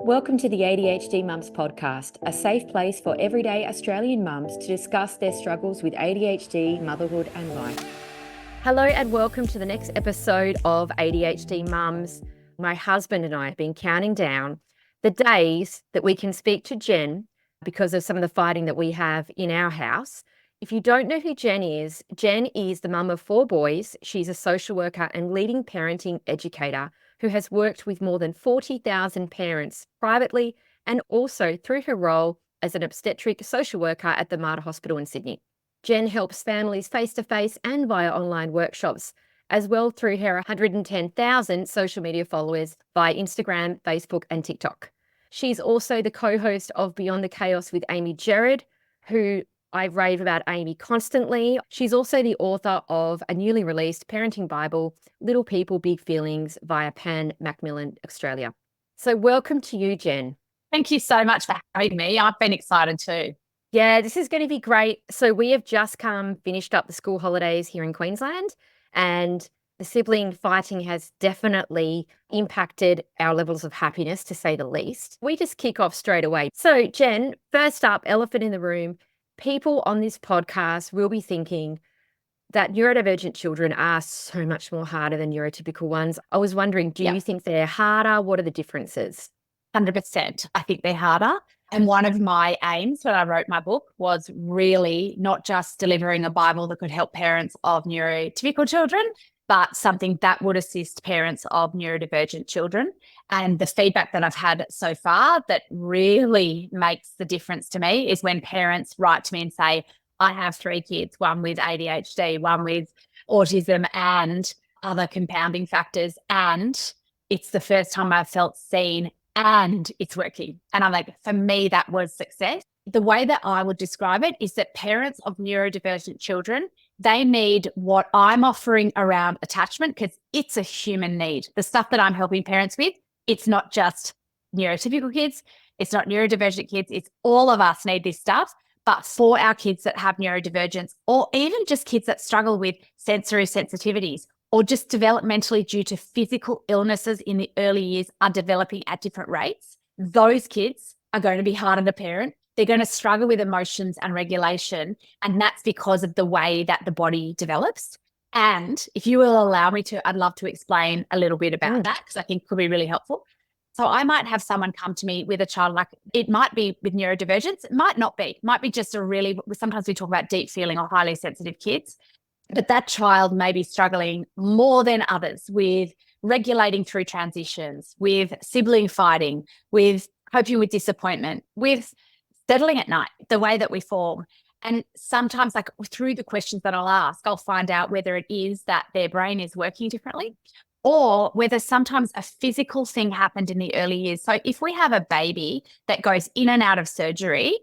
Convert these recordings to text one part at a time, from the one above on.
Welcome to the ADHD Mums podcast, a safe place for everyday Australian mums to discuss their struggles with ADHD, motherhood and life. Hello and welcome to the next episode of ADHD Mums. My husband and I have been counting down the days that we can speak to Jen because of some of the fighting that we have in our house. If you don't know who Jen is the mum of 4 boys. She's a social worker and leading parenting educator who has worked with more than 40,000 parents privately and also through her role as an obstetric social worker at the Mater Hospital in Sydney. Jen helps families face-to-face and via online workshops, as well through her 110,000 social media followers via Instagram, Facebook and TikTok. She's also the co-host of Beyond the Chaos with Amy Gerard, who I rave about Amy constantly. She's also the author of a newly released parenting Bible, Little People, Big Feelings, via Pan Macmillan Australia. So welcome to you, Jen. Thank you so much for having me. I've been excited too. Yeah, this is going to be great. So we have just finished up the school holidays here in Queensland, and the sibling fighting has definitely impacted our levels of happiness, to say the least. We just kick off straight away. So Jen, first up, elephant in the room. People on this podcast will be thinking that neurodivergent children are so much more harder than neurotypical ones. I was wondering, do you think they're harder? What are the differences? 100%. I think they're harder. And one of my aims when I wrote my book was really not just delivering a Bible that could help parents of neurotypical children, but something that would assist parents of neurodivergent children. And the feedback that I've had so far that really makes the difference to me is when parents write to me and say, I have 3 kids, one with ADHD, one with autism and other compounding factors. And it's the first time I've felt seen and it's working. And I'm like, for me, that was success. The way that I would describe it is that parents of neurodivergent children, they need what I'm offering around attachment because it's a human need. The stuff that I'm helping parents with, it's not just neurotypical kids, it's not neurodivergent kids, it's all of us need this stuff. But for our kids that have neurodivergence, or even just kids that struggle with sensory sensitivities, or just developmentally due to physical illnesses in the early years are developing at different rates, those kids are going to be harder to parent. They're going to struggle with emotions and regulation. And that's because of the way that the body develops. And if you will allow me to, I'd love to explain a little bit about that because I think it could be really helpful. So I might have someone come to me with a child, like it might be with neurodivergence, it might not be, it might be just sometimes we talk about deep feeling or highly sensitive kids, but that child may be struggling more than others with regulating through transitions, with sibling fighting, with coping with disappointment, with settling at night, the way that we form. And sometimes like through the questions that I'll ask, I'll find out whether it is that their brain is working differently or whether sometimes a physical thing happened in the early years. So if we have a baby that goes in and out of surgery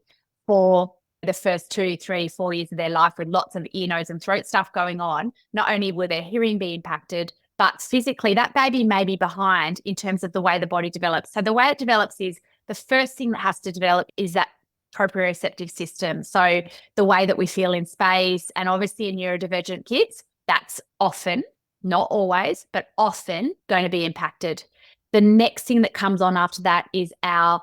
for the first 2, 3, 4 years of their life with lots of ear, nose and throat stuff going on, not only will their hearing be impacted, but physically that baby may be behind in terms of the way the body develops. So the way it develops is the first thing that has to develop is that proprioceptive system. So the way that we feel in space, and obviously in neurodivergent kids, that's often, not always, but often going to be impacted. The next thing that comes on after that is our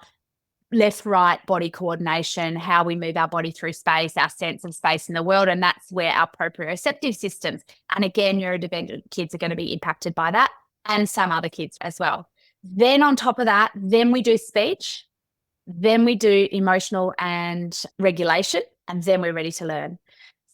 left-right body coordination, how we move our body through space, our sense of space in the world, and that's where our proprioceptive systems, and again, neurodivergent kids are going to be impacted by that, and some other kids as well. Then on top of that, then we do speech, then we do emotional and regulation, and then we're ready to learn.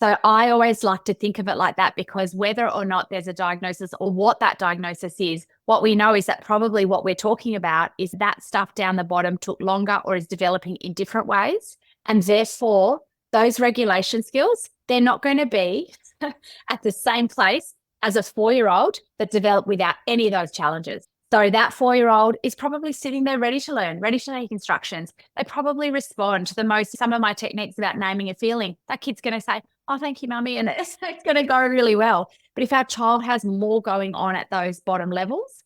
So I always like to think of it like that because whether or not there's a diagnosis or what that diagnosis is, what we know is that probably what we're talking about is that stuff down the bottom took longer or is developing in different ways. And therefore, those regulation skills, they're not going to be at the same place as a 4-year-old that developed without any of those challenges. So that 4-year-old is probably sitting there ready to learn, ready to take instructions. They probably respond to some of my techniques about naming a feeling. That kid's going to say, oh, thank you, mummy. And it's going to go really well. But if our child has more going on at those bottom levels,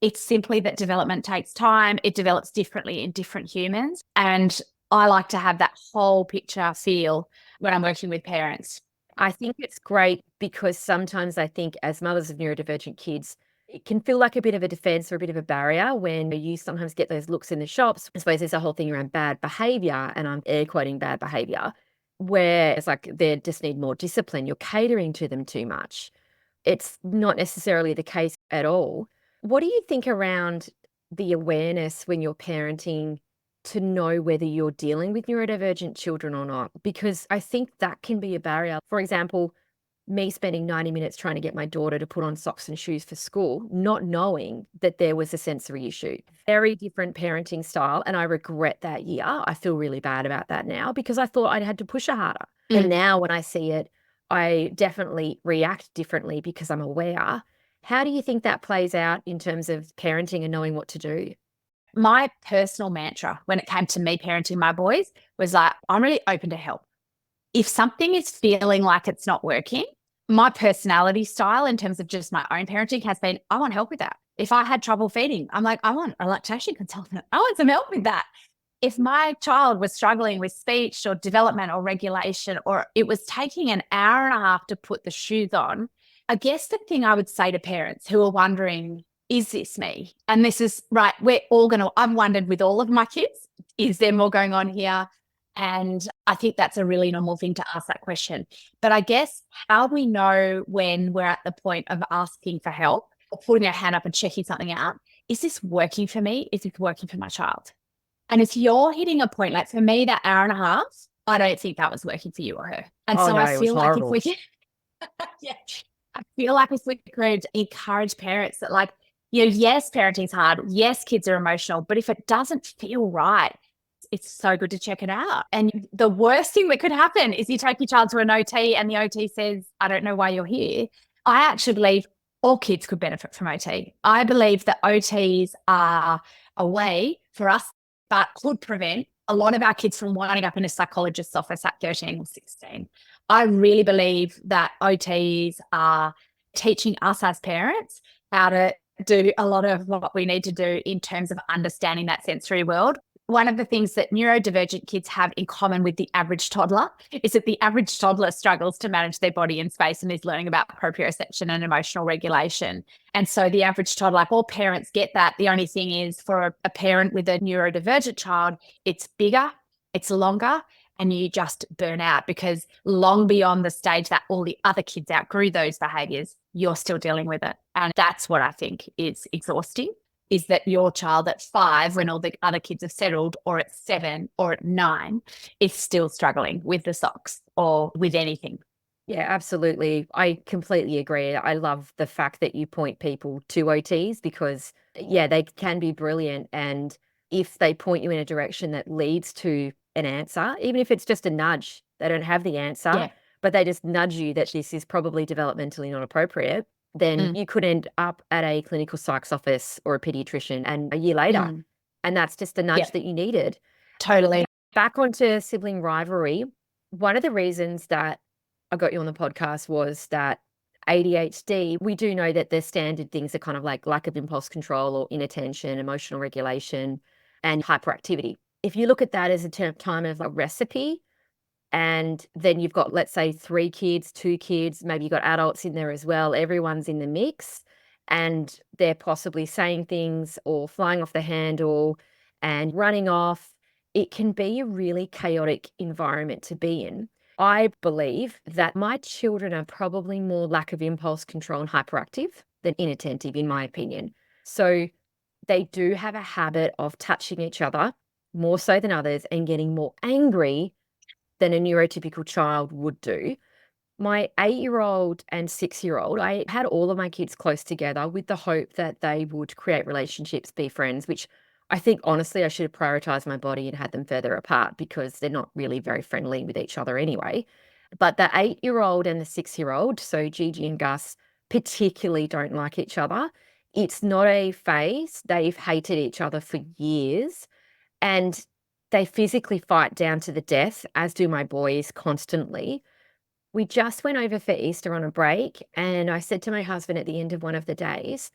it's simply that development takes time. It develops differently in different humans. And I like to have that whole picture feel when I'm working with parents. I think it's great because sometimes I think as mothers of neurodivergent kids, it can feel like a bit of a defense or a bit of a barrier when you sometimes get those looks in the shops. I suppose there's a whole thing around bad behavior, and I'm air quoting bad behavior, where it's like they just need more discipline. You're catering to them too much. It's not necessarily the case at all. What do you think around the awareness when you're parenting to know whether you're dealing with neurodivergent children or not? Because I think that can be a barrier. For example, me spending 90 minutes trying to get my daughter to put on socks and shoes for school, not knowing that there was a sensory issue. Very different parenting style. And I regret that year. I feel really bad about that now because I thought I'd had to push her harder. And now when I see it, I definitely react differently because I'm aware. How do you think that plays out in terms of parenting and knowing what to do? My personal mantra when it came to me parenting my boys was like, I'm really open to help. If something is feeling like it's not working, my personality style in terms of just my own parenting has been, I want help with that. If I had trouble feeding, I'm like, I want a lactation consultant. I want some help with that. If my child was struggling with speech or development or regulation, or it was taking an hour and a half to put the shoes on, I guess the thing I would say to parents who are wondering, is this me? And this is right. I've wondered with all of my kids, is there more going on here? And I think that's a really normal thing to ask that question. But I guess how we know when we're at the point of asking for help or putting our hand up and checking something out, is this working for me? Is this working for my child? And if you're hitting a point, like for me, that hour and a half, I don't think that was working for you or her. And Oh, so no, I it was feel like horrible. yeah, I feel like if we could encourage parents that like, yes, parenting's hard. Yes, kids are emotional, but if it doesn't feel right, it's so good to check it out. And the worst thing that could happen is you take your child to an OT and the OT says, I don't know why you're here. I actually believe all kids could benefit from OT. I believe that OTs are a way for us that could prevent a lot of our kids from winding up in a psychologist's office at 13 or 16. I really believe that OTs are teaching us as parents how to do a lot of what we need to do in terms of understanding that sensory world. One of the things that neurodivergent kids have in common with the average toddler is that the average toddler struggles to manage their body and space and is learning about proprioception and emotional regulation. And so the average toddler, like all parents get that. The only thing is for a parent with a neurodivergent child, it's bigger, it's longer, and you just burn out because long beyond the stage that all the other kids outgrew those behaviors, you're still dealing with it. And that's what I think is exhausting. Is that your child at 5, when all the other kids have settled, or at 7 or at 9, is still struggling with the socks or with anything. Yeah, absolutely. I completely agree. I love the fact that you point people to OTs because, yeah, they can be brilliant. And if they point you in a direction that leads to an answer, even if it's just a nudge, they don't have the answer, Yeah. but they just nudge you that this is probably developmentally not appropriate, then you could end up at a clinical psych's office or a pediatrician and a year later. And that's just the nudge that you needed. Totally. Back onto sibling rivalry. One of the reasons that I got you on the podcast was that ADHD, we do know that the standard things are kind of like lack of impulse control or inattention, emotional regulation, and hyperactivity. If you look at that as a time of a recipe, and then you've got, let's say, 3 kids, 2 kids, maybe you've got adults in there as well, everyone's in the mix, and they're possibly saying things or flying off the handle and running off. It can be a really chaotic environment to be in. I believe that my children are probably more lack of impulse control and hyperactive than inattentive, in my opinion. So they do have a habit of touching each other more so than others and getting more angry than a neurotypical child would do. My 8-year-old and 6-year-old, I had all of my kids close together with the hope that they would create relationships, be friends, which I think honestly I should have prioritized my body and had them further apart because they're not really very friendly with each other anyway. But the 8-year-old and the 6-year-old, so Gigi and Gus, particularly don't like each other. It's not a phase. They've hated each other for years. And they physically fight down to the death, as do my boys constantly. We just went over for Easter on a break, and I said to my husband at the end of one of the days,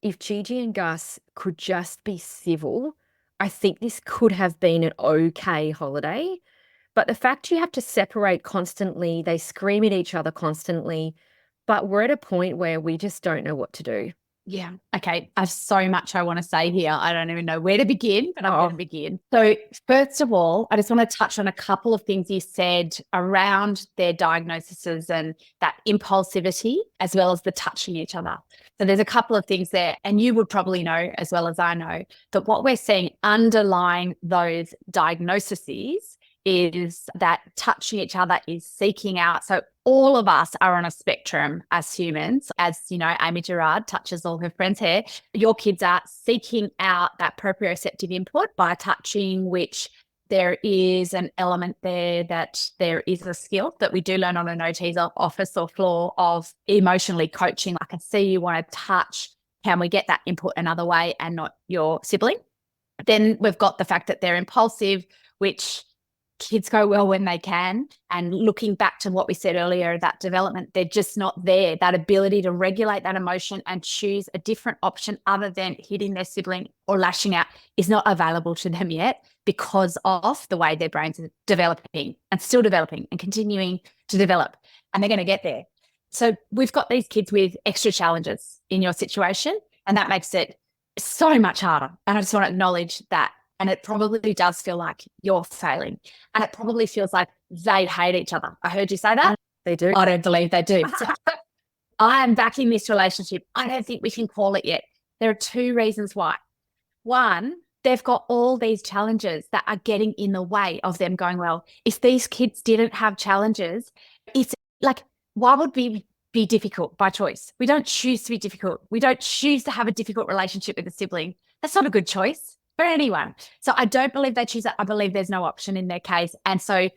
if Gigi and Gus could just be civil, I think this could have been an okay holiday. But the fact you have to separate constantly, they scream at each other constantly, but we're at a point where we just don't know what to do. Yeah. Okay. I have so much I want to say here. I don't even know where to begin, but I'm going to begin. So first of all, I just want to touch on a couple of things you said around their diagnoses and that impulsivity, as well as the touching each other. So there's a couple of things there, and you would probably know as well as I know that what we're seeing underlying those diagnoses is that touching each other is seeking out. So all of us are on a spectrum as humans. As you know, Amy Gerard touches all her friends' hair. Your kids are seeking out that proprioceptive input by touching, which there is an element there that there is a skill that we do learn on an OT's office or floor of emotionally coaching. I can see you want to touch. Can we get that input another way and not your sibling? Then we've got the fact that they're impulsive, which kids go well when they can. And looking back to what we said earlier, that development, they're just not there. That ability to regulate that emotion and choose a different option other than hitting their sibling or lashing out is not available to them yet because of the way their brains are developing and still developing and continuing to develop. And they're going to get there. So we've got these kids with extra challenges in your situation, and that makes it so much harder. And I just want to acknowledge that. And it probably does feel like you're failing. And it probably feels like they hate each other. I heard you say that. They do. I don't believe they do. I am back in this relationship. I don't think we can call it yet. There are two reasons why. One, they've got all these challenges that are getting in the way of them going well. If these kids didn't have challenges, it's like, why would we be difficult by choice? We don't choose to be difficult. We don't choose to have a difficult relationship with a sibling. That's not a good choice for anyone. So I don't believe they choose that. I believe there's no option in their case. And so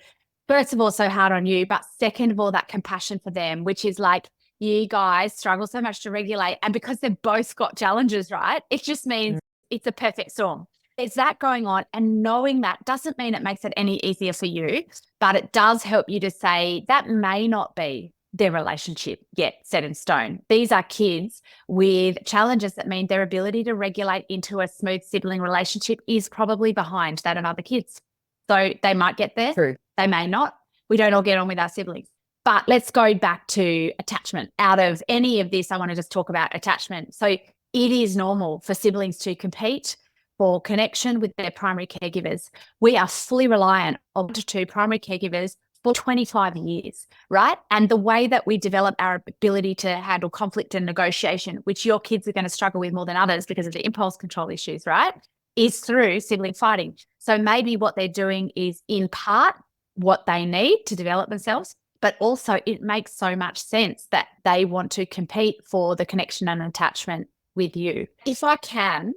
first of all, so hard on you, but second of all, that compassion for them, which is like, you guys struggle so much to regulate. And because they've both got challenges, right? It just means it's a perfect storm. There's that going on. And knowing that doesn't mean it makes it any easier for you, but it does help you to say that may not be their relationship yet set in stone. These are kids with challenges that mean their ability to regulate into a smooth sibling relationship is probably behind that of other kids. So they might get there. True. They may not. We don't all get on with our siblings. But let's go back to attachment. Out of any of this, I want to just talk about attachment. So it is normal for siblings to compete for connection with their primary caregivers. We are fully reliant on two primary caregivers for 25 years, right? And the way that we develop our ability to handle conflict and negotiation, which your kids are going to struggle with more than others because of the impulse control issues, right, is through sibling fighting. So maybe what they're doing is in part what they need to develop themselves, but also it makes so much sense that they want to compete for the connection and attachment with you. If I can,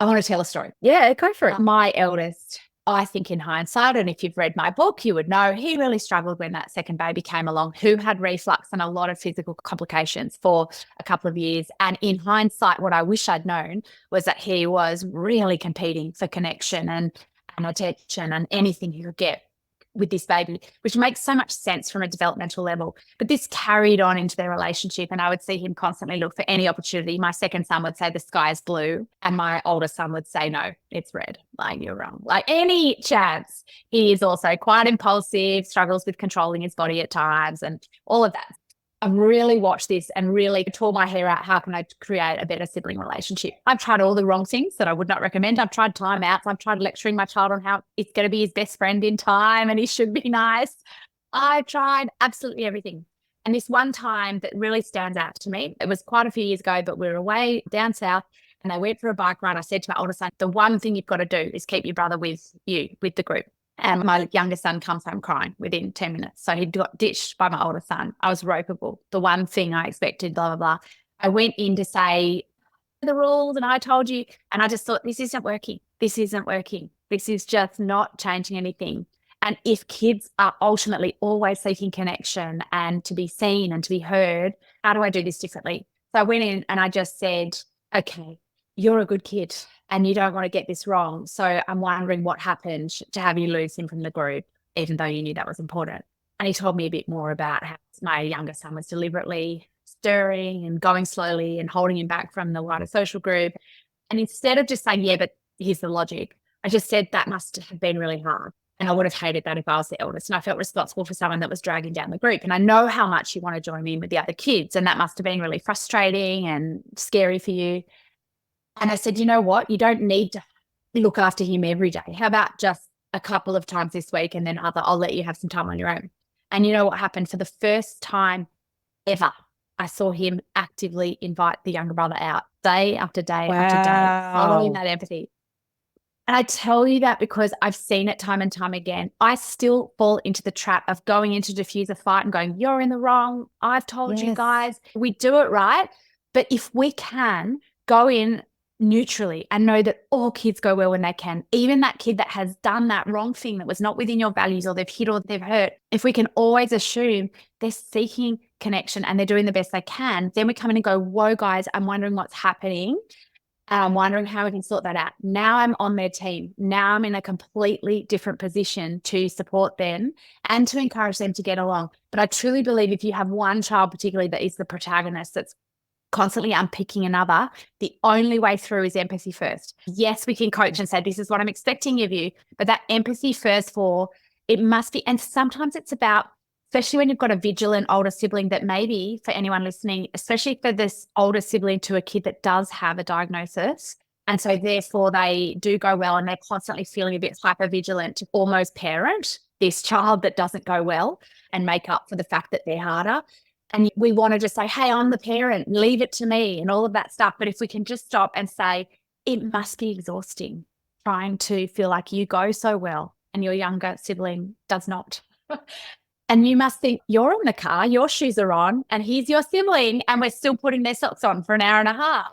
I want to tell a story. Yeah, go for it. My eldest, I think in hindsight, and if you've read my book, you would know he really struggled when that second baby came along, who had reflux and a lot of physical complications for a couple of years. And in hindsight, what I wish I'd known was that he was really competing for connection and attention and anything he could get with this baby, which makes so much sense from a developmental level. But this carried on into their relationship, and I would see him constantly look for any opportunity. My second son would say the sky is blue, and my older son would say, no, it's red. Like, you're wrong. Like, any chance. He is also quite impulsive, struggles with controlling his body at times, and all of that. I've really watched this and really tore my hair out. How can I create a better sibling relationship? I've tried all the wrong things that I would not recommend. I've tried timeouts. I've tried lecturing my child on how it's going to be his best friend in time and he should be nice. I've tried absolutely everything. And this one time that really stands out to me, it was quite a few years ago, but we were away down south and they went for a bike ride. I said to my older son, the one thing you've got to do is keep your brother with you, with the group. And my younger son comes home crying within 10 minutes. So he got ditched by my older son. I was ropeable. The one thing I expected, blah, blah, blah. I went in to say the rules and I told you. And I just thought, this isn't working. This isn't working. This is just not changing anything. And if kids are ultimately always seeking connection and to be seen and to be heard, how do I do this differently? So I went in and I just said, okay, you're a good kid and you don't want to get this wrong. So I'm wondering what happened to have you lose him from the group, even though you knew that was important. And he told me a bit more about how my younger son was deliberately stirring and going slowly and holding him back from the wider social group. And instead of just saying, yeah, but here's the logic, I just said that must have been really hard. And I would have hated that if I was the eldest and I felt responsible for someone that was dragging down the group. And I know how much you want to join in with the other kids. And that must have been really frustrating and scary for you. And I said, you know what? You don't need to look after him every day. How about just a couple of times this week and then I'll let you have some time on your own. And you know what happened? For the first time ever, I saw him actively invite the younger brother out day after day after day, following that empathy. And I tell you that because I've seen it time and time again. I still fall into the trap of going in to diffuse a fight and going, you're in the wrong. I've told you guys. We do it right. But if we can go in neutrally and know that all kids go well when they can, even that kid that has done that wrong thing that was not within your values or they've hit or they've hurt, if we can always assume they're seeking connection and they're doing the best they can, then we come in and go, whoa, guys, I'm wondering what's happening. And I'm wondering how we can sort that out. Now I'm on their team. Now I'm in a completely different position to support them and to encourage them to get along. But I truly believe if you have one child particularly that is the protagonist that's constantly unpicking another, the only way through is empathy first. Yes, we can coach and say, this is what I'm expecting of you, but that empathy first for it must be, and sometimes it's about, especially when you've got a vigilant older sibling that maybe for anyone listening, especially for this older sibling to a kid that does have a diagnosis, and so therefore they do go well and they're constantly feeling a bit hypervigilant to almost parent this child that doesn't go well and make up for the fact that they're harder. And we want to just say, hey, I'm the parent, leave it to me and all of that stuff. But if we can just stop and say, it must be exhausting trying to feel like you go so well and your younger sibling does not. And you must think you're in the car, your shoes are on, and here's your sibling, and we're still putting their socks on for an hour and a half.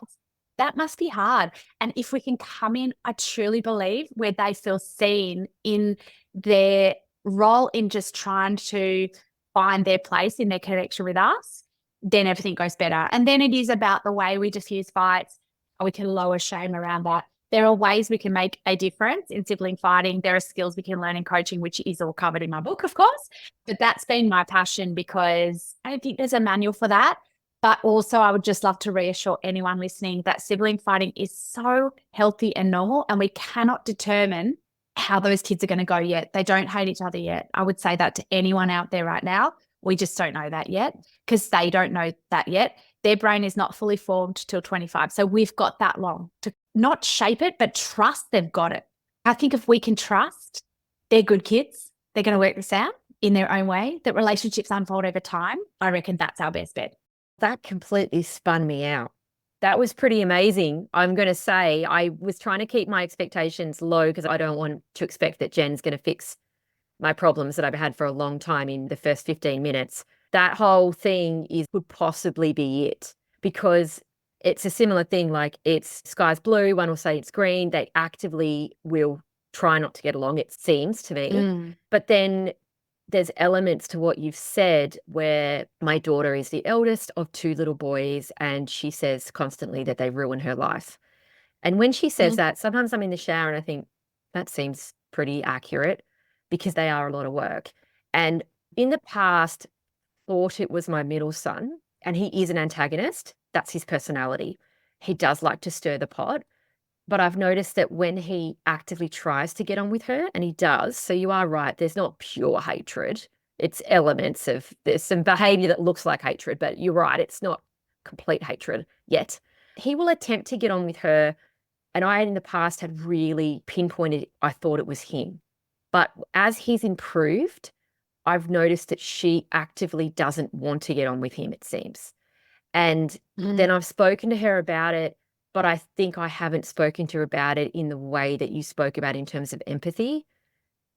That must be hard. And if we can come in, I truly believe, where they feel seen in their role in just trying to find their place in their connection with us, then everything goes better. And then it is about the way we diffuse fights. We can lower shame around that. There are ways we can make a difference in sibling fighting. There are skills we can learn in coaching, which is all covered in my book, of course. But that's been my passion because I don't think there's a manual for that. But also I would just love to reassure anyone listening that sibling fighting is so healthy and normal, and we cannot determine how those kids are going to go yet. They don't hate each other yet. I would say that to anyone out there right now. We just don't know that yet because they don't know that yet. Their brain is not fully formed till 25. So we've got that long to not shape it, but trust they've got it. I think if we can trust they're good kids, they're going to work this out in their own way, that relationships unfold over time, I reckon that's our best bet. That completely spun me out. That was pretty amazing. I'm going to say I was trying to keep my expectations low because I don't want to expect that Jen's going to fix my problems that I've had for a long time in the first 15 minutes. That whole thing could possibly be it, because it's a similar thing. Like, it's sky's blue, one will say it's green. They actively will try not to get along, it seems to me. But then there's elements to what you've said where my daughter is the eldest of two little boys, and she says constantly that they ruin her life. And when she says that, sometimes I'm in the shower and I think that seems pretty accurate, because they are a lot of work. And in the past, thought it was my middle son, and he is an antagonist. That's his personality. He does like to stir the pot. But I've noticed that when he actively tries to get on with her, and he does, so you are right, there's not pure hatred. It's elements of, there's some behavior that looks like hatred, but you're right, it's not complete hatred yet. He will attempt to get on with her, and I in the past had really pinpointed, I thought it was him. But as he's improved, I've noticed that she actively doesn't want to get on with him, it seems. And then I've spoken to her about it, but I think I haven't spoken to her about it in the way that you spoke about in terms of empathy,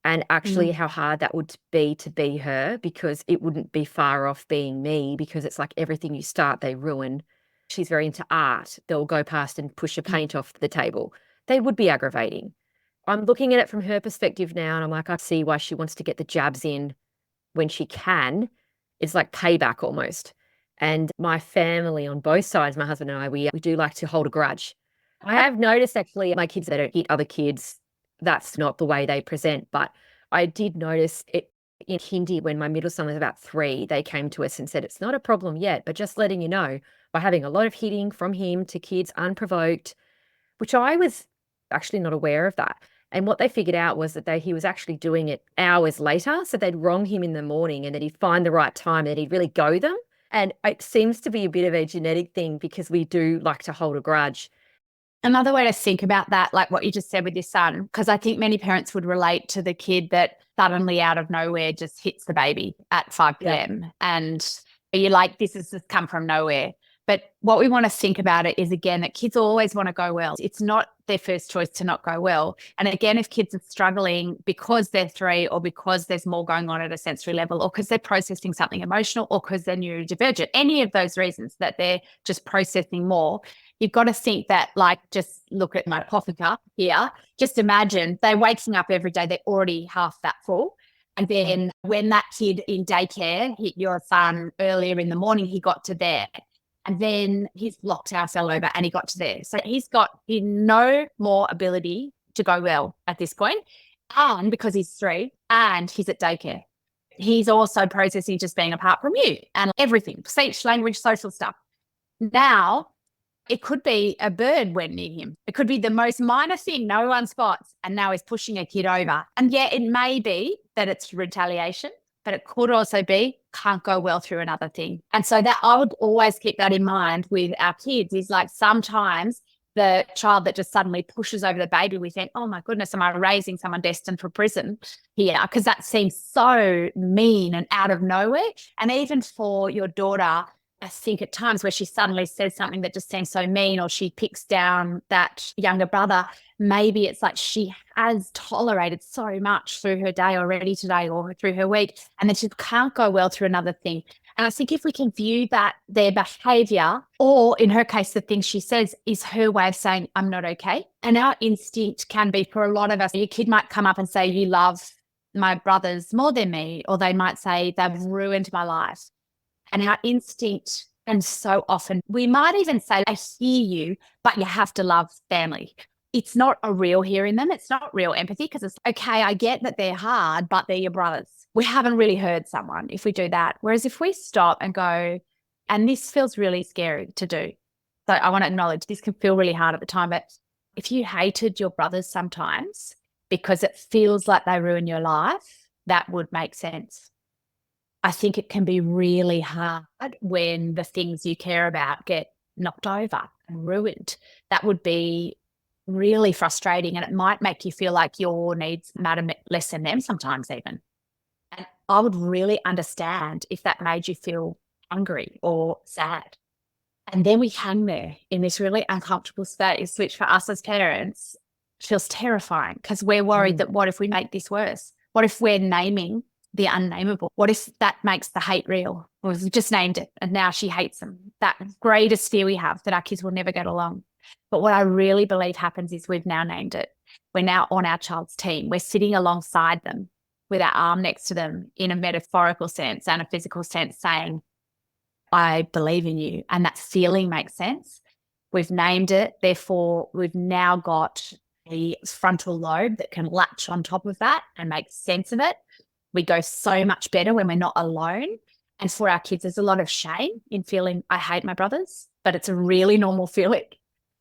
and actually how hard that would be to be her, because it wouldn't be far off being me, because it's like everything you start, they ruin. She's very into art. They'll go past and push a paint off the table. They would be aggravating. I'm looking at it from her perspective now, and I'm like, I see why she wants to get the jabs in when she can. It's like payback almost. And my family on both sides, my husband and I, we do like to hold a grudge. I have noticed actually my kids, they don't hit other kids. That's not the way they present. But I did notice it in Hindi when my middle son was about 3, they came to us and said, it's not a problem yet, but just letting you know, by having a lot of hitting from him to kids unprovoked, which I was actually not aware of that. And what they figured out was that he was actually doing it hours later. So they'd wrong him in the morning and then he'd find the right time and then he'd really go them. And it seems to be a bit of a genetic thing because we do like to hold a grudge. Another way to think about that, like what you just said with your son, because I think many parents would relate to the kid that suddenly out of nowhere just hits the baby at 5 p.m. Yeah. And you're like, this has just come from nowhere. But what we want to think about it is, again, that kids always want to go well. It's not their first choice to not go well. And again, if kids are struggling because they're 3 or because there's more going on at a sensory level or because they're processing something emotional or because they're neurodivergent, any of those reasons that they're just processing more, you've got to think that, like, just look at my coffee cup here. Just imagine they're waking up every day. They're already half that full. And then when that kid in daycare hit your son earlier in the morning, he got to there. And then his lockdown fell over and he got to there. So he's got no more ability to go well at this point. And because he's 3 and he's at daycare, he's also processing just being apart from you and everything, speech, language, social stuff. Now, it could be a bird went near him. It could be the most minor thing no one spots, and now he's pushing a kid over. And yeah, it may be that it's retaliation, but it could also be can't go well through another thing. And so that I would always keep that in mind with our kids is, like, sometimes the child that just suddenly pushes over the baby, we think, oh my goodness, am I raising someone destined for prison here? Because that seems so mean and out of nowhere. And even for your daughter, I think at times where she suddenly says something that just seems so mean, or she picks down that younger brother, maybe it's like she has tolerated so much through her day already today or through her week, and then she can't go well through another thing. And I think if we can view that their behavior, or in her case, the thing she says is her way of saying, I'm not okay. And our instinct can be, for a lot of us, your kid might come up and say, you love my brothers more than me, or they might say, they've ruined my life. And our instinct, and so often we might even say, I hear you, but you have to love family. It's not a real hearing them. It's not real empathy, because it's okay, I get that they're hard, but they're your brothers. We haven't really heard someone if we do that. Whereas if we stop and go, and this feels really scary to do. So I want to acknowledge this can feel really hard at the time, but if you hated your brothers sometimes because it feels like they ruin your life, that would make sense. I think it can be really hard when the things you care about get knocked over and ruined. That would be really frustrating, and it might make you feel like your needs matter less than them sometimes even. And I would really understand if that made you feel hungry or sad. And then we hang there in this really uncomfortable space, which for us as parents feels terrifying, because we're worried that what if we make this worse? What if we're naming the unnameable? What if that makes the hate real? Or we've just named it and now she hates them. That greatest fear we have, that our kids will never get along. But what I really believe happens is we've now named it. We're now on our child's team. We're sitting alongside them with our arm next to them in a metaphorical sense and a physical sense, saying, I believe in you. And that feeling makes sense. We've named it. Therefore, we've now got a frontal lobe that can latch on top of that and make sense of it. We go so much better when we're not alone. And for our kids, there's a lot of shame in feeling, I hate my brothers, but it's a really normal feeling.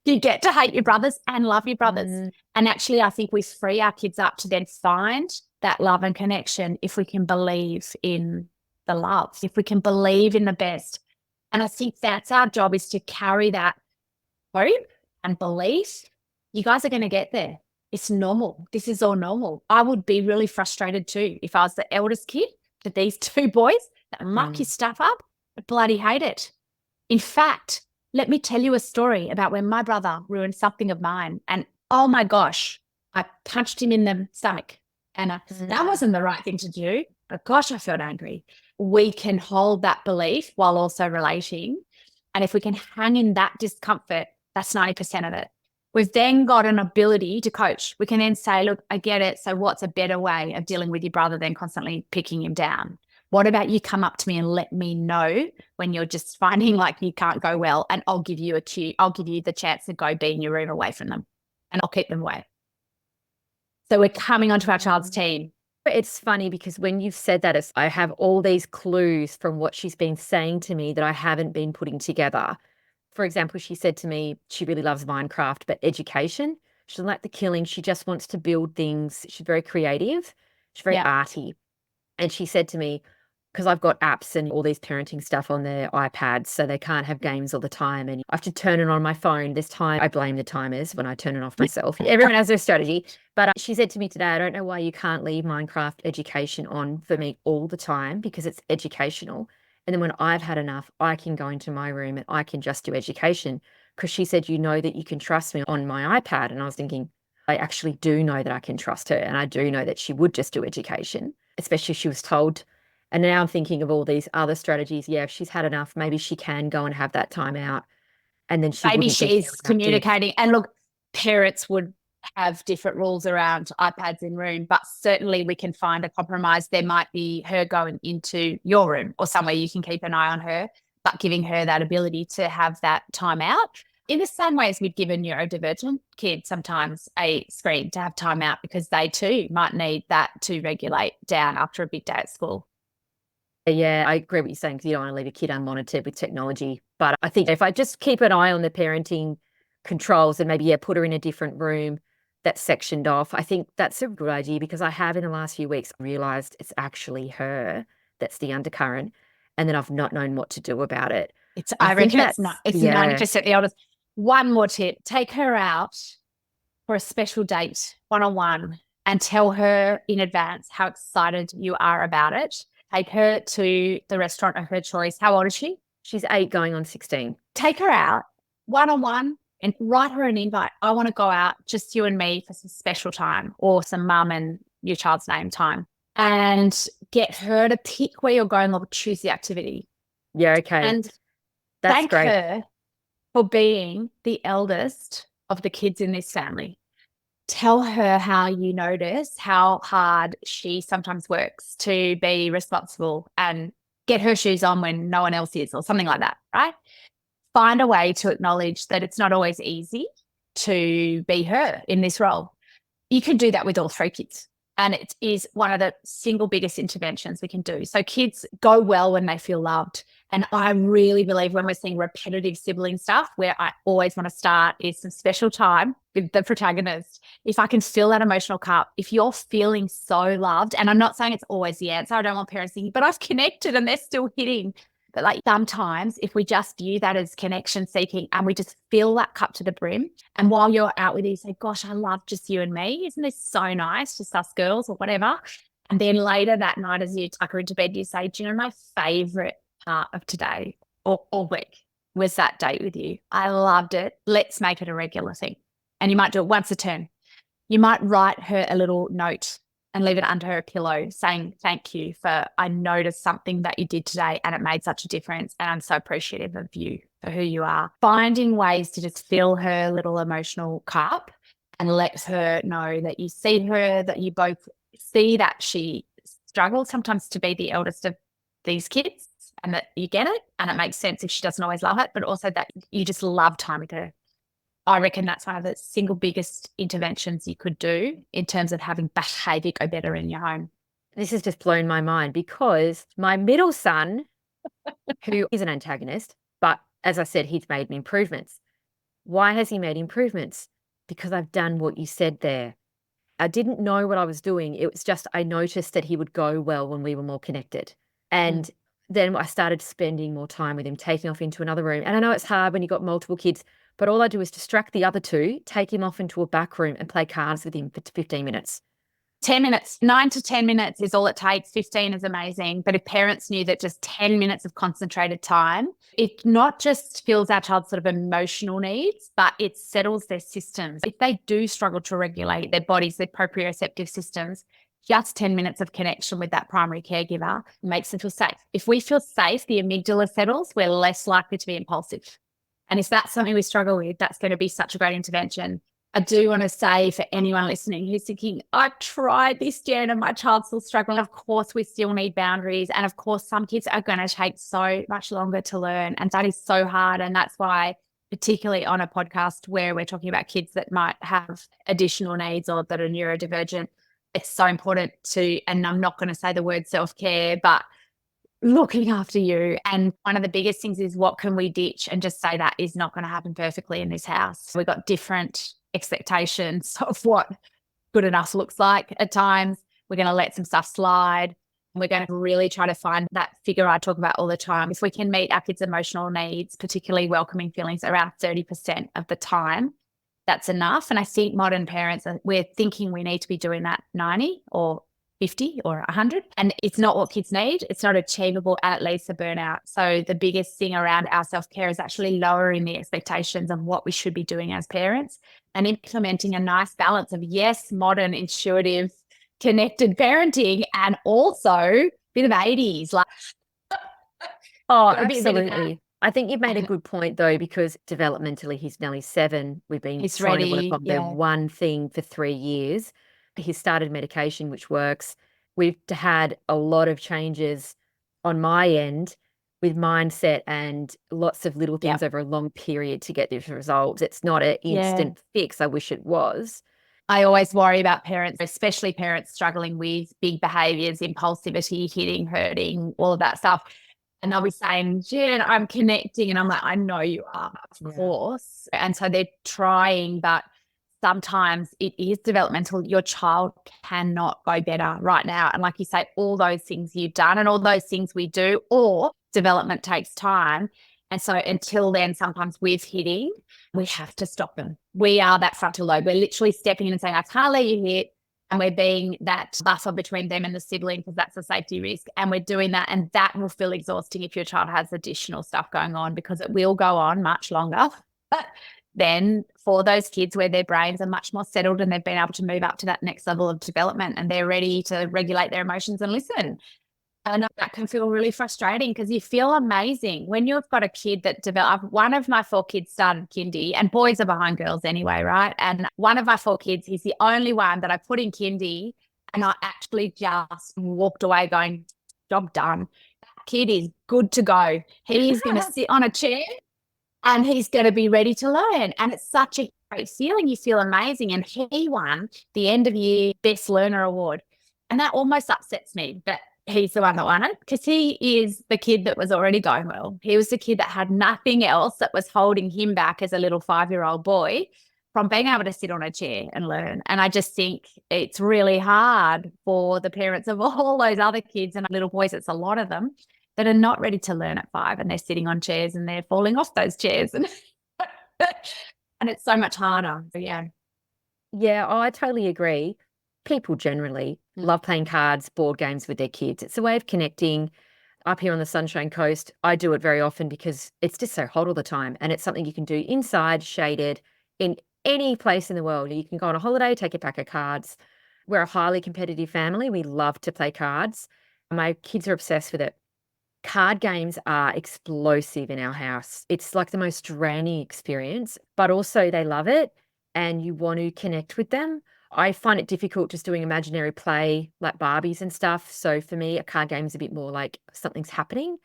You get to hate your brothers and love your brothers. And actually, I think we free our kids up to then find that love and connection if we can believe in the love, if we can believe in the best. And I think that's our job, is to carry that hope and belief. You guys are going to get there. It's normal. This is all normal. I would be really frustrated too if I was the eldest kid to these 2 boys that muck your stuff up. I bloody hate it. In fact, let me tell you a story about when my brother ruined something of mine. And oh my gosh, I punched him in the stomach. And that wasn't the right thing to do. But gosh, I felt angry. We can hold that belief while also relating. And if we can hang in that discomfort, that's 90% of it. We've then got an ability to coach. We can then say, look, I get it. So what's a better way of dealing with your brother than constantly picking him down? What about you come up to me and let me know when you're just finding like you can't go well, and I'll give you a cue. I'll give you the chance to go be in your room away from them, and I'll keep them away. So we're coming onto our child's team. It's funny because when you've said that, I have all these clues from what she's been saying to me that I haven't been putting together. For example, she said to me she really loves Minecraft, but education. She doesn't like the killing. She just wants to build things. She's very creative. She's very Yeah. arty. And she said to me, because I've got apps and all these parenting stuff on their iPads, so they can't have games all the time. And I have to turn it on my phone. This time I blame the timers when I turn it off myself. Everyone has their strategy. But she said to me today, I don't know why you can't leave Minecraft education on for me all the time because it's educational. And then when I've had enough, I can go into my room and I can just do education. Because she said, you know that you can trust me on my iPad. And I was thinking, I actually do know that I can trust her. And I do know that she would just do education, especially if she was told. And now I'm thinking of all these other strategies. Yeah, if she's had enough, maybe she can go and have that time out and then she Maybe wouldn't be she's so inactive. communicating. And look, parents would have different rules around iPads in room, but certainly we can find a compromise. There might be her going into your room or somewhere you can keep an eye on her, but giving her that ability to have that time out. In the same way as we'd give a neurodivergent kid sometimes a screen to have time out because they too might need that to regulate down after a big day at school. Yeah, I agree with you saying because you don't want to leave a kid unmonitored with technology. But I think if I just keep an eye on the parenting controls and maybe, put her in a different room that's sectioned off, I think that's a good idea because I have in the last few weeks realized it's actually her that's the undercurrent. And then I've not known what to do about it. I think reckon it's yeah. 90% the oldest. One more tip, take her out for a special date, one-on-one, and tell her in advance how excited you are about it. Take her to the restaurant of her choice. How old is she? She's 8 going on 16. Take her out one-on-one and write her an invite. I want to go out, just you and me, for some special time or some mum and your child's name time. And get her to pick where you're going or choose the activity. Yeah, okay. And that's thank great. her for being the eldest of the kids in this family. Tell her how you notice how hard she sometimes works to be responsible and get her shoes on when no one else is or something like that, right? Find a way to acknowledge that it's not always easy to be her in this role. You can do that with all 3 kids. And it is one of the single biggest interventions we can do. So kids go well when they feel loved. And I really believe when we're seeing repetitive sibling stuff, where I always want to start is some special time with the protagonist. If I can fill that emotional cup, if you're feeling so loved, and I'm not saying it's always the answer, I don't want parents thinking, but I've connected and they're still hitting. But like sometimes if we just view that as connection seeking and we just fill that cup to the brim, and while you're out with you say, gosh, I love just you and me. Isn't this so nice, just us girls or whatever? And then later that night as you tuck her into bed, you say, do you know my favorite part of today or all week was that date with you? I loved it. Let's make it a regular thing. And you might do it once a turn. You might write her a little note and leave it under her pillow saying, thank you for, I noticed something that you did today and it made such a difference. And I'm so appreciative of you for who you are. Finding ways to just fill her little emotional cup and let her know that you see her, that you both see that she struggles sometimes to be the eldest of these kids and that you get it. And it makes sense if she doesn't always love it, but also that you just love time with her. I reckon that's one of the single biggest interventions you could do in terms of having behaviour go better in your home. This has just blown my mind because my middle son, who is an antagonist, but as I said, he's made improvements. Why has he made improvements? Because I've done what you said there. I didn't know what I was doing. It was just I noticed that he would go well when we were more connected. And then I started spending more time with him, taking off into another room. And I know it's hard when you've got multiple kids, but all I do is distract the other 2, take him off into a back room and play cards with him for 15 minutes. 10 minutes, 9 to 10 minutes is all it takes. 15 is amazing. But if parents knew that just 10 minutes of concentrated time, it not just fills our child's sort of emotional needs, but it settles their systems. If they do struggle to regulate their bodies, their proprioceptive systems, just 10 minutes of connection with that primary caregiver makes them feel safe. If we feel safe, the amygdala settles, we're less likely to be impulsive. And if that's something we struggle with, that's going to be such a great intervention. I do want to say for anyone listening who's thinking, I've tried this, Jen, and my child's still struggling. Of course, we still need boundaries. And of course, some kids are going to take so much longer to learn. And that is so hard. And that's why, particularly on a podcast where we're talking about kids that might have additional needs or that are neurodivergent, it's so important to, and I'm not going to say the word self-care, but looking after you. And one of the biggest things is what can we ditch and just say that is not going to happen perfectly in this house. We've got different expectations of what good enough looks like at times. We're going to let some stuff slide. And we're going to really try to find that figure I talk about all the time. If we can meet our kids' emotional needs, particularly welcoming feelings, around 30% of the time, that's enough. And I think modern parents, we're thinking we need to be doing that 90 or 50 or 100. And it's not what kids need. It's not achievable, and it leads to burnout. So the biggest thing around our self-care is actually lowering the expectations of what we should be doing as parents and implementing a nice balance of, yes, modern, intuitive, connected parenting, and also a bit of 80s. Like, oh, absolutely. I think you've made a good point, though, because developmentally he's nearly 7. We've been he's trying to ready. work on the one thing for 3 years. He's started medication, which works. We've had a lot of changes on my end with mindset and lots of little things over a long period to get these results. It's not an instant fix. I wish it was. I always worry about parents, especially parents struggling with big behaviors, impulsivity, hitting, hurting, all of that stuff. And they'll be saying, Jen, I'm connecting. And I'm like, I know you are, of course. And so they're trying, but sometimes it is developmental. Your child cannot go better right now. And like you say, all those things you've done and all those things we do, or development takes time. And so until then, sometimes with hitting, we have to stop them. We are that frontal lobe. We're literally stepping in and saying, I can't let you hit. And we're being that buffer between them and the sibling because that's a safety risk. And we're doing that. And that will feel exhausting if your child has additional stuff going on, because it will go on much longer. But then for those kids where their brains are much more settled and they've been able to move up to that next level of development and they're ready to regulate their emotions and listen. And that can feel really frustrating because you feel amazing when you've got a kid that developed. One of my 4 kids started kindy, and boys are behind girls anyway, right? And one of my 4 kids, he's the only one that I put in kindy, and I actually just walked away going, job done. That kid is good to go. He's going to sit on a chair and he's going to be ready to learn. And it's such a great feeling. You feel amazing. And he won the end of year best learner award. And that almost upsets me, but he's the one that won it because he is the kid that was already going well. He was the kid that had nothing else that was holding him back as a little 5-year-old boy from being able to sit on a chair and learn. And I just think it's really hard for the parents of all those other kids and little boys, it's a lot of them, that are not ready to learn at 5 and they're sitting on chairs and they're falling off those chairs. And it's so much harder. So, yeah. Yeah, I totally agree. People generally love playing cards, board games with their kids. It's a way of connecting. Up here on the Sunshine Coast, I do it very often because it's just so hot all the time. And it's something you can do inside, shaded, in any place in the world. You can go on a holiday, take a pack of cards. We're a highly competitive family. We love to play cards. My kids are obsessed with it. Card games are explosive in our house. It's like the most draining experience, but also they love it and you want to connect with them. I find it difficult just doing imaginary play like Barbies and stuff. So for me, a card game is a bit more like something's happening.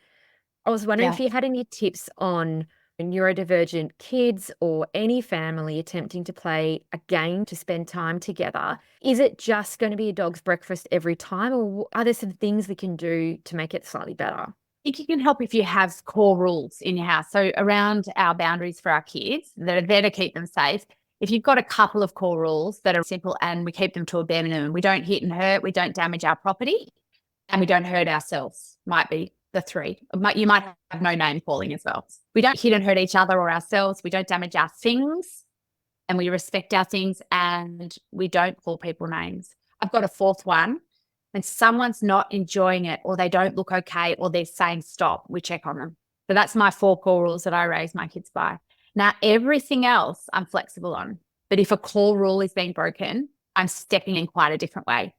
I was wondering if you had any tips on neurodivergent kids or any family attempting to play a game to spend time together. Is it just going to be a dog's breakfast every time, or are there some things we can do to make it slightly better? I think you can help if you have core rules in your house. So around our boundaries for our kids that are there to keep them safe. If you've got a couple of core rules that are simple and we keep them to a bare minimum, we don't hit and hurt, we don't damage our property, and we don't hurt ourselves, might be the 3. You might have no name calling as well. We don't hit and hurt each other or ourselves. We don't damage our things, and we respect our things, and we don't call people names. I've got a 4th one. When someone's not enjoying it or they don't look okay or they're saying stop, we check on them. So that's my 4 core rules that I raise my kids by. Now, everything else I'm flexible on. But if a core rule is being broken, I'm stepping in quite a different way.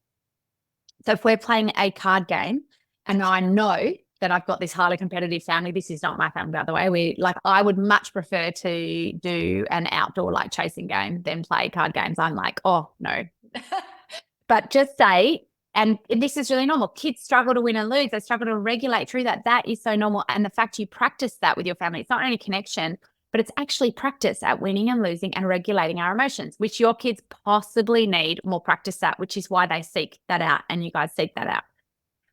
So if we're playing a card game and I know that I've got this highly competitive family, this is not my family, by the way. I would much prefer to do an outdoor like chasing game than play card games. I'm like, oh, no. But just say, and this is really normal. Kids struggle to win and lose. They struggle to regulate through that. That is so normal. And the fact you practice that with your family, it's not only connection, but it's actually practice at winning and losing and regulating our emotions, which your kids possibly need more practice at, which is why they seek that out and you guys seek that out.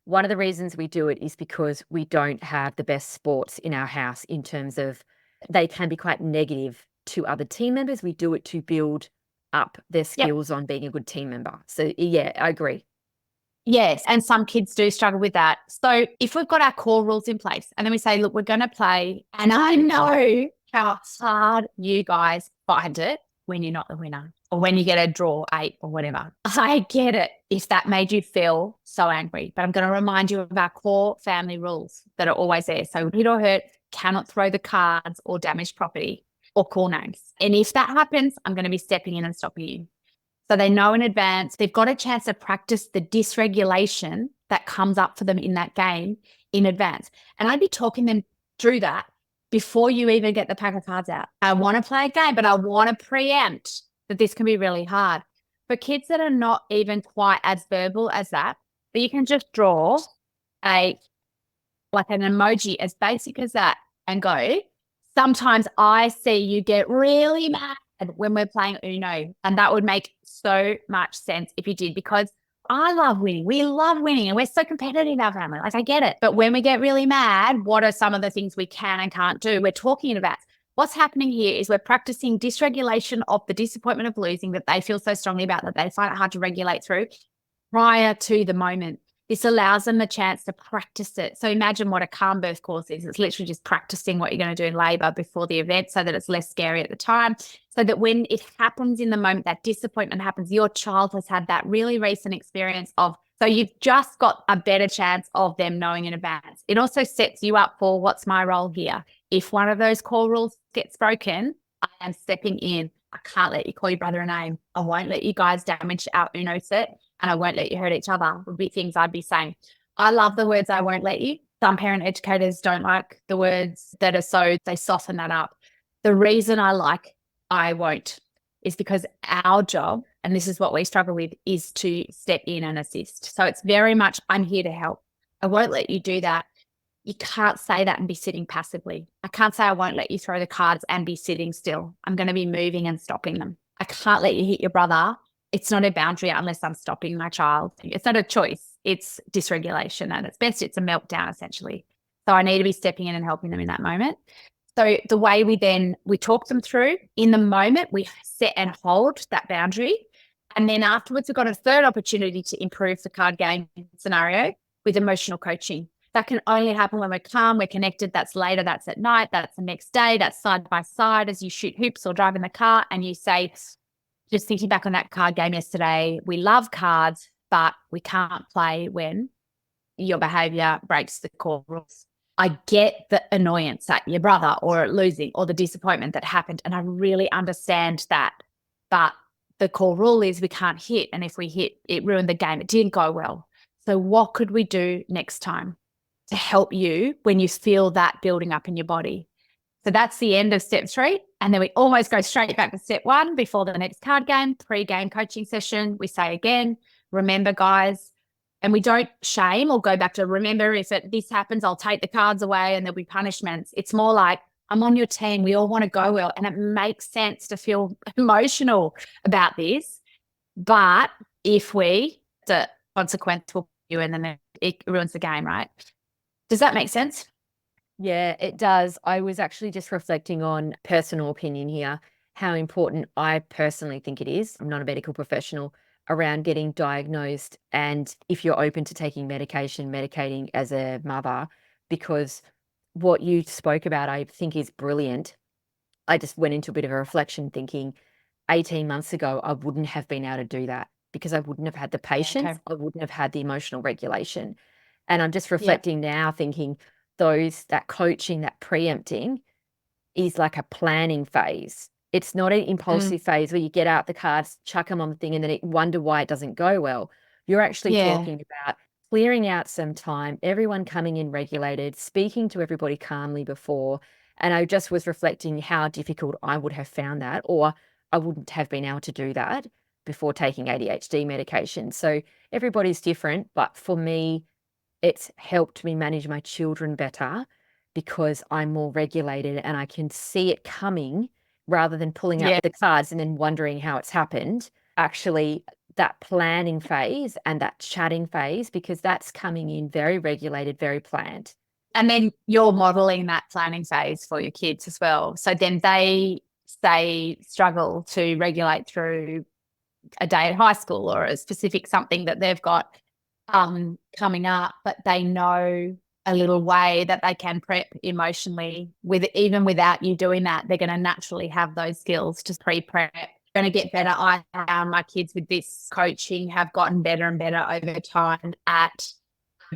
One of the reasons we do it is because we don't have the best sports in our house in terms of they can be quite negative to other team members. We do it to build up their Yep. skills on being a good team member. So yeah, I agree. Yes. And some kids do struggle with that. So if we've got our core rules in place and then we say, look, we're going to play, and I know how hard you guys find it when you're not the winner or when you get a draw 8 or whatever. I get it if that made you feel so angry, but I'm going to remind you of our core family rules that are always there. So hit or hurt, cannot throw the cards or damage property or call names. And if that happens, I'm going to be stepping in and stopping you. So they know in advance, they've got a chance to practice the dysregulation that comes up for them in that game in advance. And I'd be talking them through that before you even get the pack of cards out. I want to play a game, but I want to preempt that this can be really hard. For kids that are not even quite as verbal as that, but you can just draw an emoji as basic as that and go, sometimes I see you get really mad when we're playing Uno. And that would make so much sense if you did, because I love winning. We love winning and we're so competitive in our family. Like, I get it. But when we get really mad, what are some of the things we can and can't do? We're talking about what's happening here is we're practicing dysregulation of the disappointment of losing that they feel so strongly about that they find it hard to regulate through prior to the moment. This allows them a chance to practice it. So imagine what a calm birth course is. It's literally just practicing what you're going to do in labor before the event so that it's less scary at the time. So that when it happens in the moment, that disappointment happens, your child has had that really recent experience of, so you've just got a better chance of them knowing in advance. It also sets you up for what's my role here. If one of those core rules gets broken, I am stepping in. I can't let you call your brother a name. I won't let you guys damage our Uno set. And I won't let you hurt each other would be things I'd be saying. I love the words I won't let you. Some parent educators don't like the words that are so, they soften that up. The reason I like I won't is because our job, and this is what we struggle with, is to step in and assist. So it's very much, I'm here to help. I won't let you do that. You can't say that and be sitting passively. I can't say I won't let you throw the cards and be sitting still. I'm going to be moving and stopping them. I can't let you hit your brother. It's not a boundary unless I'm stopping my child. It's not a choice. It's dysregulation. At its best, it's a meltdown, essentially. So I need to be stepping in and helping them in that moment. So the way we talk them through in the moment, we set and hold that boundary. And then afterwards, we've got a third opportunity to improve the card game scenario with emotional coaching. That can only happen when we're calm, we're connected. That's later, that's at night, that's the next day, that's side by side as you shoot hoops or drive in the car and you say, just thinking back on that card game yesterday, we love cards, but we can't play when your behavior breaks the core rules. I get the annoyance at your brother or at losing or the disappointment that happened. And I really understand that. But the core rule is we can't hit. And if we hit, it ruined the game. It didn't go well. So what could we do next time to help you when you feel that building up in your body? So that's the end of step 3. And then we almost go straight back to step 1 before the next card game, pre-game coaching session. We say again, remember, guys, and we don't shame or go back to remember if this happens, I'll take the cards away and there'll be punishments. It's more like, I'm on your team. We all want to go well. And it makes sense to feel emotional about this. But if the consequence will be you and then it ruins the game, right? Does that make sense? Yeah, it does. I was actually just reflecting on personal opinion here, how important I personally think it is. I'm not a medical professional around getting diagnosed and if you're open to taking medication, medicating as a mother, because what you spoke about, I think is brilliant. I just went into a bit of a reflection thinking 18 months ago, I wouldn't have been able to do that because I wouldn't have had the patience. Okay. I wouldn't have had the emotional regulation. And I'm just reflecting now thinking that coaching, that preempting is like a planning phase. It's not an impulsive phase where you get out the cards, chuck them on the thing and then wonder why it doesn't go well. You're actually talking about clearing out some time, everyone coming in regulated, speaking to everybody calmly before. And I just was reflecting how difficult I would have found that, or I wouldn't have been able to do that before taking ADHD medication. So everybody's different, but for me, it's helped me manage my children better because I'm more regulated and I can see it coming rather than pulling out the cards and then wondering how it's happened. Actually, that planning phase and that chatting phase, because that's coming in very regulated, very planned. And then you're modeling that planning phase for your kids as well. So then they say, struggle to regulate through a day at high school or a specific something that they've got coming up, but they know a little way that they can prep emotionally with even without you doing that. They're going to naturally have those skills to pre-prep. Going to get better. I found my kids with this coaching have gotten better and better over time at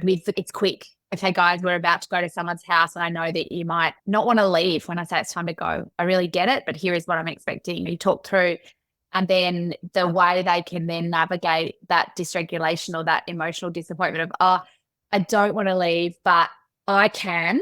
with it's quick. Okay, guys, we're about to go to someone's house and I know that you might not want to leave when I say it's time to go. I really get it, but here is what I'm expecting. You talk through, and then the way they can then navigate that dysregulation or that emotional disappointment of, oh, I don't want to leave, but I can.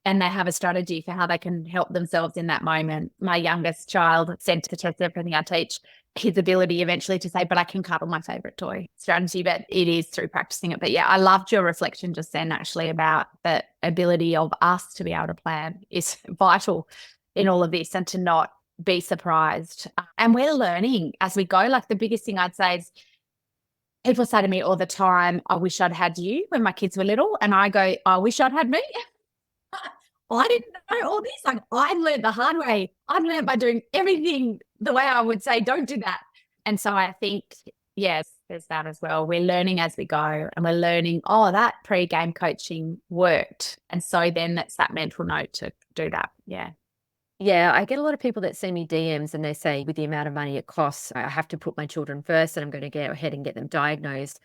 And they have a strategy for how they can help themselves in that moment. My youngest child said to test everything I teach, his ability eventually to say, but I can cuddle my favorite toy strategy, but it is through practicing it. But yeah, I loved your reflection just then actually about the ability of us to be able to plan is vital in all of this and to not be surprised. And we're learning as we go. Like the biggest thing I'd say is people say to me all the time, I wish I'd had you when my kids were little. And I go, I wish I'd had me. I didn't know all this. Like I learned the hard way. I learned by doing everything the way I would say, don't do that. And so I think, yes, there's that as well. We're learning as we go and we're learning, oh, that pre-game coaching worked. And so then that's that mental note to do that. Yeah. Yeah, I get a lot of people that send me DMs and they say, with the amount of money it costs, I have to put my children first and I'm going to go ahead and get them diagnosed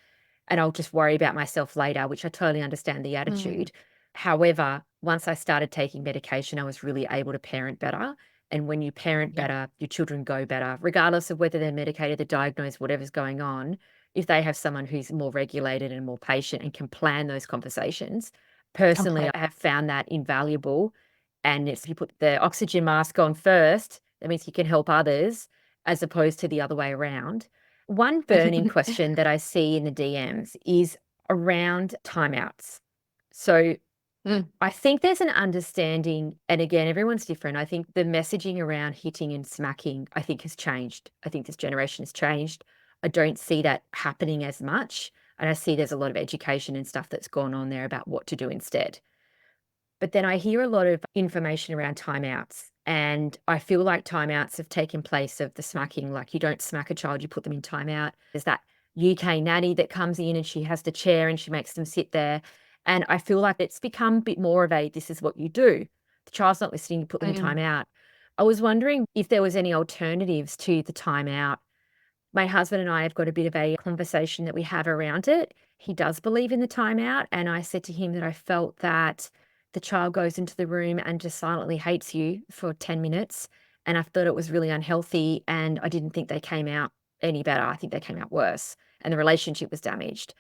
and I'll just worry about myself later, which I totally understand the attitude. However, once I started taking medication, I was really able to parent better. And when you parent better, your children go better, regardless of whether they're medicated, they're diagnosed, whatever's going on. If they have someone who's more regulated and more patient and can plan those conversations, personally, I have found that invaluable. And if you put the oxygen mask on first, that means you can help others as opposed to the other way around. One burning question that I see in the DMs is around timeouts. So I think there's an understanding, and again, everyone's different. I think the messaging around hitting and smacking, I think has changed. I think this generation has changed. I don't see that happening as much. And I see there's a lot of education and stuff that's gone on there about what to do instead. But then I hear a lot of information around timeouts, and I feel like timeouts have taken place of the smacking. Like you don't smack a child, you put them in timeout. There's that UK nanny that comes in and she has the chair and she makes them sit there. And I feel like it's become a bit more of a, this is what you do. The child's not listening, you put them in timeout. I was wondering if there was any alternatives to the timeout. My husband and I have got a bit of a conversation that we have around it. He does believe in the timeout. And I said to him that I felt that the child goes into the room and just silently hates you for 10 minutes. And I thought it was really unhealthy. And I didn't think they came out any better. I think they came out worse. And the relationship was damaged.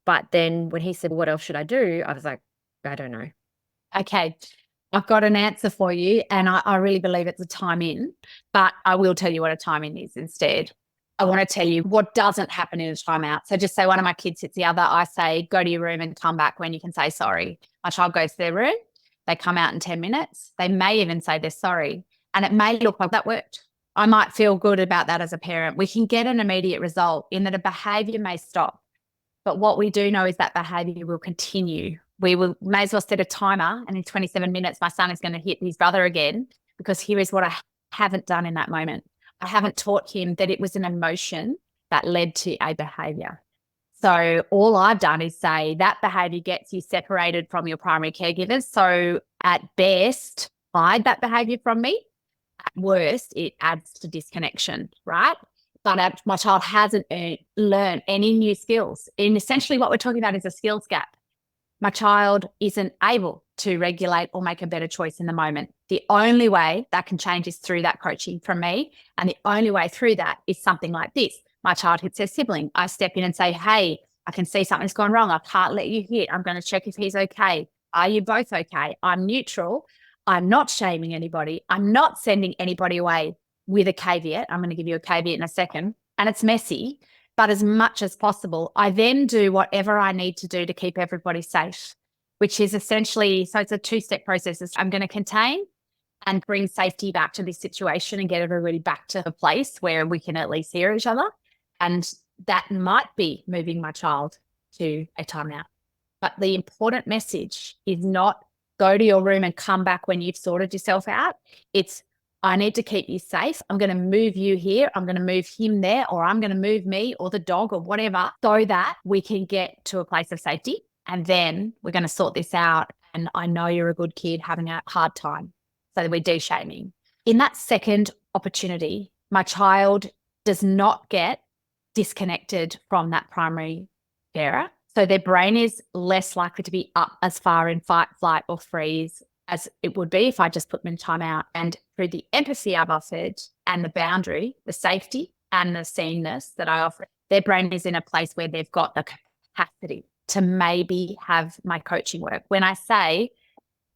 But then when he said, what else should I do? I was like, I don't know. Okay. I've got an answer for you. And I really believe it's a time in, but I will tell you what a time in is instead. I want to tell you what doesn't happen in a timeout. So just say one of my kids hits the other. I say, go to your room and come back when you can say sorry. My child goes to their room. They come out in 10 minutes. They may even say they're sorry. And it may look like that worked. I might feel good about that as a parent. We can get an immediate result in that a behavior may stop. But what we do know is that behavior will continue. We may as well set a timer, and in 27 minutes, my son is going to hit his brother again, because here is what I haven't done in that moment. I haven't taught him that it was an emotion that led to a behavior. So all I've done is say that behavior gets you separated from your primary caregivers. So at best, hide that behavior from me. At worst, it adds to disconnection, right? But my child hasn't learned any new skills. And essentially what we're talking about is a skills gap. My child isn't able to regulate or make a better choice in the moment. The only way that can change is through that coaching from me. And the only way through that is something like this. My child hits their sibling. I step in and say, hey, I can see something's gone wrong. I can't let you hit. I'm going to check if he's okay. Are you both okay? I'm neutral. I'm not shaming anybody. I'm not sending anybody away with a caveat. I'm going to give you a caveat in a second. And it's messy, but as much as possible, I then do whatever I need to do to keep everybody safe, which is essentially, so it's a two-step process. I'm going to contain and bring safety back to this situation and get everybody back to a place where we can at least hear each other. And that might be moving my child to a timeout. But the important message is not go to your room and come back when you've sorted yourself out. It's I need to keep you safe. I'm going to move you here. I'm going to move him there, or I'm going to move me or the dog or whatever, so that we can get to a place of safety. And then we're going to sort this out. And I know you're a good kid having a hard time. So that we're de-shaming. In that second opportunity, my child does not get disconnected from that primary carer. So their brain is less likely to be up as far in fight, flight, or freeze as it would be if I just put them in timeout. And through the empathy I've offered and the boundary, the safety and the seenness that I offer, their brain is in a place where they've got the capacity to maybe have my coaching work. When I say,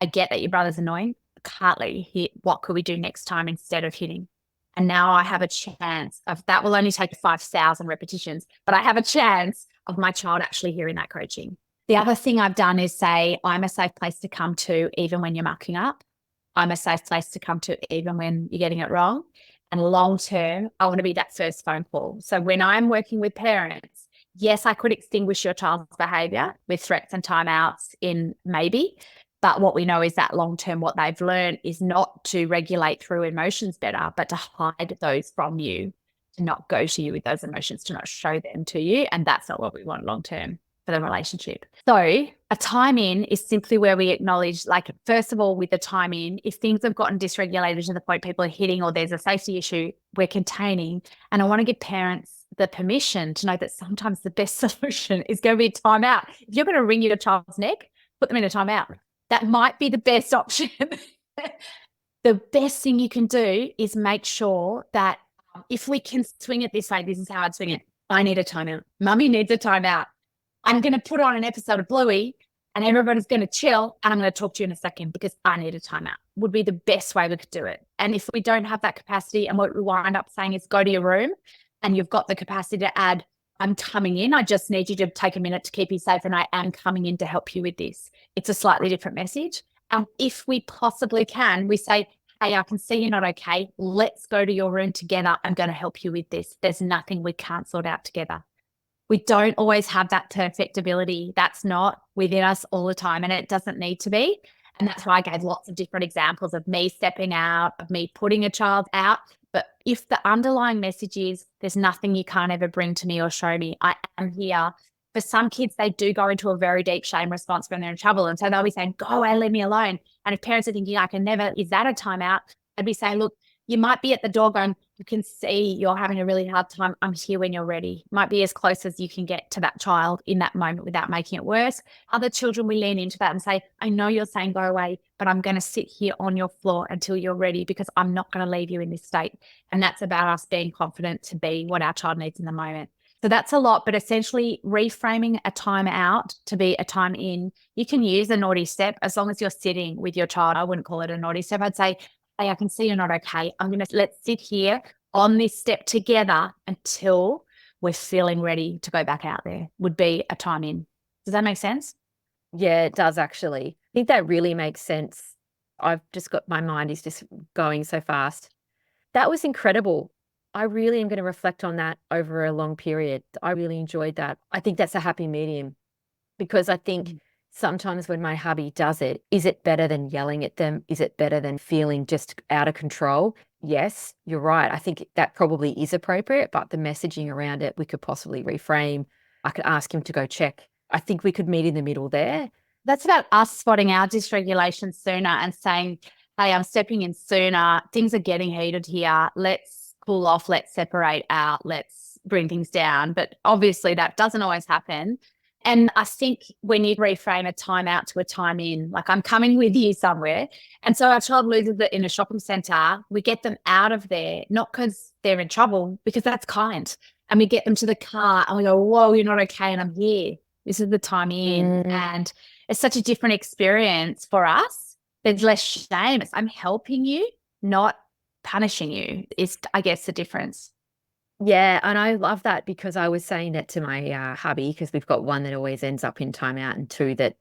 I get that your brother's annoying, can't let you hit, what could we do next time instead of hitting? And now I have a chance of, that will only take 5,000 repetitions, but I have a chance of my child actually hearing that coaching. The other thing I've done is say, I'm a safe place to come to even when you're mucking up. I'm a safe place to come to even when you're getting it wrong. And long term, I want to be that first phone call. So when I'm working with parents, yes, I could extinguish your child's behavior with threats and timeouts in maybe, but what we know is that long term, what they've learned is not to regulate through emotions better, but to hide those from you, to not go to you with those emotions, to not show them to you. And that's not what we want long term for the relationship. So a time in is simply where we acknowledge, like, first of all, with the time in, if things have gotten dysregulated to the point people are hitting or there's a safety issue, we're containing. And I want to give parents the permission to know that sometimes the best solution is going to be a timeout. If you're going to wring your child's neck, put them in a timeout. That might be the best option. The best thing you can do is make sure that if we can swing it this way, this is how I'd swing it. I need a timeout. Mummy needs a timeout. I'm going to put on an episode of Bluey and everybody's going to chill and I'm going to talk to you in a second because I need a timeout. Would be the best way we could do it. And if we don't have that capacity, and what we wind up saying is go to your room and you've got the capacity to add, I'm coming in. I just need you to take a minute to keep you safe and I am coming in to help you with this. It's a slightly different message. And if we possibly can, we say, hey, I can see you're not okay. Let's go to your room together. I'm going to help you with this. There's nothing we can't sort out together. We don't always have that perfect ability. That's not within us all the time, and it doesn't need to be. And that's why I gave lots of different examples of me stepping out, of me putting a child out. But if the underlying message is there's nothing you can't ever bring to me or show me, I am here. For some kids, they do go into a very deep shame response when they're in trouble. And so they'll be saying, go away, leave me alone. And if parents are thinking, I can never, is that a timeout? I'd be saying, look, you might be at the door going, you can see you're having a really hard time. I'm here when you're ready. Might be as close as you can get to that child in that moment without making it worse. Other children, we lean into that and say, I know you're saying go away, but I'm going to sit here on your floor until you're ready because I'm not going to leave you in this state. And that's about us being confident to be what our child needs in the moment. So that's a lot, but essentially reframing a time out to be a time in. You can use a naughty step as long as you're sitting with your child. I wouldn't call it a naughty step. I'd say, hey, I can see you're not okay. Let's sit here on this step together until we're feeling ready to go back out there, would be a time in. Does that make sense? Yeah, it does actually. I think that really makes sense. I've just got, my mind is just going so fast. That was incredible. I really am going to reflect on that over a long period. I really enjoyed that. I think that's a happy medium because I think sometimes when my hubby does it, is it better than yelling at them? Is it better than feeling just out of control? Yes, you're right. I think that probably is appropriate, but the messaging around it, we could possibly reframe. I could ask him to go check. I think we could meet in the middle there. That's about us spotting our dysregulation sooner and saying, hey, I'm stepping in sooner. Things are getting heated here. Let's cool off. Let's separate out. Let's bring things down. But obviously that doesn't always happen. And I think we need to reframe a time out to a time in. Like, I'm coming with you somewhere. And so our child loses it in a shopping centre. We get them out of there, not because they're in trouble, because that's kind. And we get them to the car and we go, whoa, you're not okay. And I'm here. This is the time in. And it's such a different experience for us. There's less shame. I'm helping you, not punishing you, is, I guess, the difference. Yeah, and I love that because I was saying that to my hubby because we've got one that always ends up in timeout and two that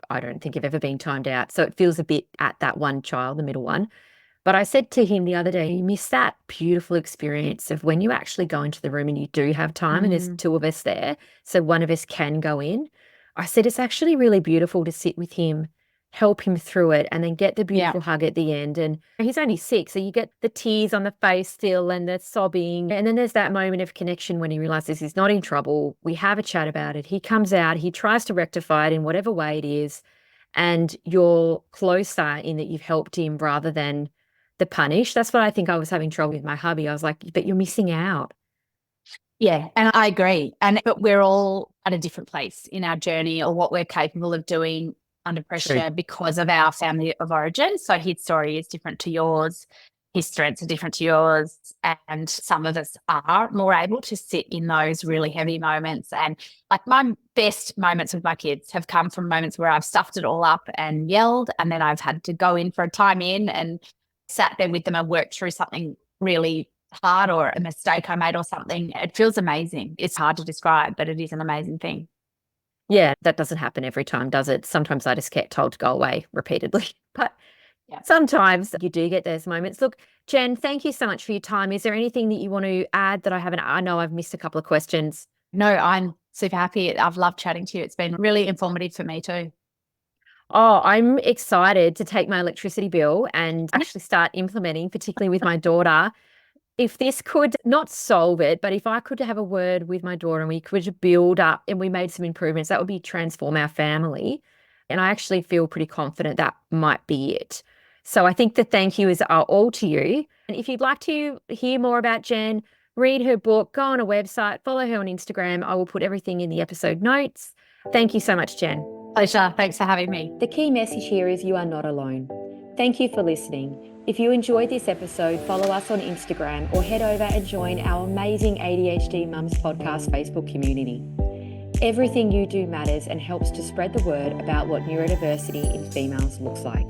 I don't think have ever been timed out. So it feels a bit at that one child, the middle one. But I said to him the other day, you miss that beautiful experience of when you actually go into the room and you do have time and there's two of us there, so one of us can go in. I said it's actually really beautiful to sit with him help him through it and then get the beautiful hug at the end. And he's only 6, so you get the tears on the face still and the sobbing. And then there's that moment of connection when he realizes he's not in trouble. We have a chat about it. He comes out, he tries to rectify it in whatever way it is. And you're closer in that you've helped him rather than the punish. That's what I think I was having trouble with my hubby. I was like, but you're missing out. Yeah, and I agree. But we're all at a different place in our journey or what we're capable of doing under pressure because of our family of origin. So his story is different to yours. His strengths are different to yours. And some of us are more able to sit in those really heavy moments. And like my best moments with my kids have come from moments where I've stuffed it all up and yelled, and then I've had to go in for a time in and sat there with them and worked through something really hard or a mistake I made or something. It feels amazing. It's hard to describe, but it is an amazing thing. Yeah, that doesn't happen every time, does it? Sometimes I just get told to go away repeatedly. But sometimes you do get those moments. Look, Jen, thank you so much for your time. Is there anything that you want to add that I haven't? I know I've missed a couple of questions. No, I'm super happy. I've loved chatting to you. It's been really informative for me too. Oh, I'm excited to take my electricity bill and actually start implementing, particularly with my daughter. If this could not solve it, but if I could have a word with my daughter and we could build up and we made some improvements, that would be transform our family. And I actually feel pretty confident that might be it. So I think the thank yous are all to you. And if you'd like to hear more about Jen, read her book, go on a website, follow her on Instagram. I will put everything in the episode notes. Thank you so much, Jen. Pleasure. Thanks for having me. The key message here is you are not alone. Thank you for listening. If you enjoyed this episode, follow us on Instagram or head over and join our amazing ADHD Mums podcast Facebook community. Everything you do matters and helps to spread the word about what neurodiversity in females looks like.